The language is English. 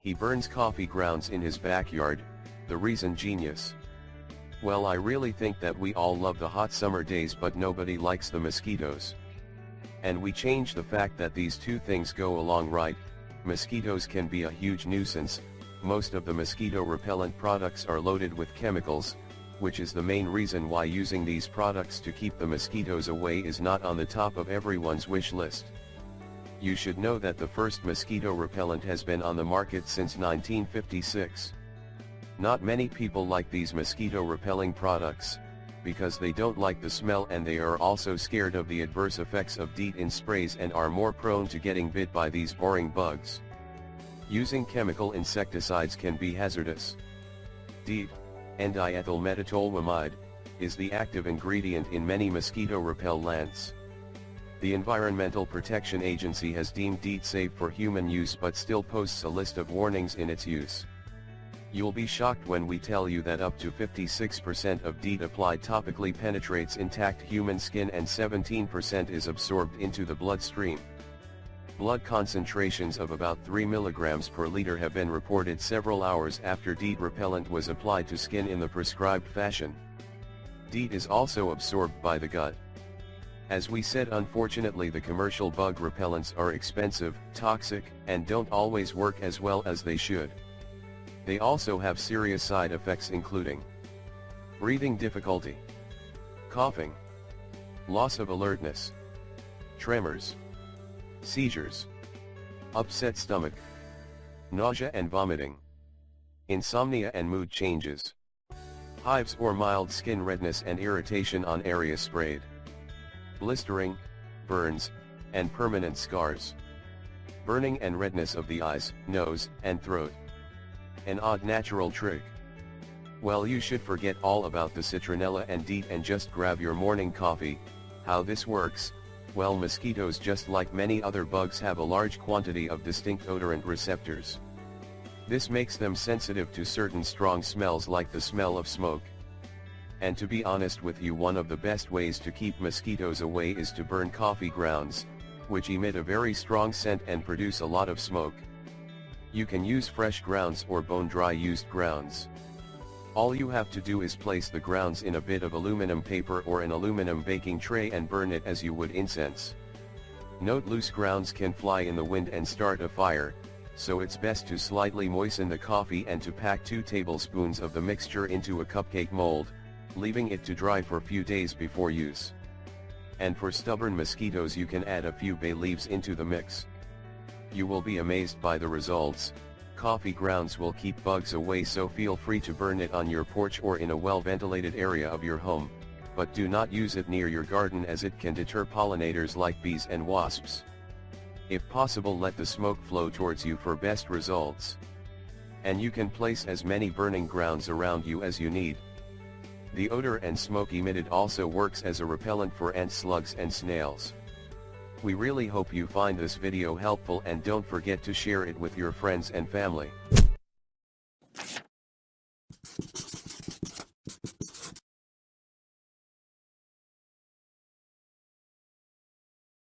He burns coffee grounds in his backyard. The reason: genius. Well, I really think that we all love the hot summer days, but nobody likes the mosquitoes. And we change the fact that these two things go along right. Mosquitoes can be a huge nuisance. Most of the mosquito repellent products are loaded with chemicals, which is the main reason why using these products to keep the mosquitoes away is not on the top of everyone's wish list. You should know that the first mosquito repellent has been on the market since 1956. Not many people like these mosquito repelling products, because they don't like the smell, and they are also scared of the adverse effects of DEET in sprays and are more prone to getting bit by these boring bugs. Using chemical insecticides can be hazardous. DEET, N-diethylmetatoluamide, is the active ingredient in many mosquito repellents. The Environmental Protection Agency has deemed DEET safe for human use, but still posts a list of warnings in its use. You'll be shocked when we tell you that up to 56% of DEET applied topically penetrates intact human skin and 17% is absorbed into the bloodstream. Blood concentrations of about 3 mg per liter have been reported several hours after DEET repellent was applied to skin in the prescribed fashion. DEET is also absorbed by the gut. As we said, unfortunately the commercial bug repellents are expensive, toxic, and don't always work as well as they should. They also have serious side effects, including breathing difficulty, coughing, loss of alertness, tremors, seizures, upset stomach, nausea and vomiting, insomnia and mood changes, hives or mild skin redness and irritation on area sprayed, blistering, burns, and permanent scars, burning and redness of the eyes, nose, and throat. An odd natural trick. Well, you should forget all about the citronella and DEET and just grab your morning coffee. How this works? Well, mosquitoes, just like many other bugs, have a large quantity of distinct odorant receptors. This makes them sensitive to certain strong smells, like the smell of smoke. And to be honest with you, one of the best ways to keep mosquitoes away is to burn coffee grounds, which emit a very strong scent and produce a lot of smoke. You can use fresh grounds or bone-dry used grounds. All you have to do is place the grounds in a bit of aluminum paper or an aluminum baking tray and burn it as you would incense. Note: loose grounds can fly in the wind and start a fire, so it's best to slightly moisten the coffee and to pack 2 tablespoons of the mixture into a cupcake mold, leaving it to dry for a few days before use. And for stubborn mosquitoes, you can add a few bay leaves into the mix. You will be amazed by the results. Coffee grounds will keep bugs away, so feel free to burn it on your porch or in a well-ventilated area of your home, but do not use it near your garden, as it can deter pollinators like bees and wasps. If possible, let the smoke flow towards you for best results. And you can place as many burning grounds around you as you need. The odor and smoke emitted also works as a repellent for ants, slugs and snails. We really hope you find this video helpful, and don't forget to share it with your friends and family.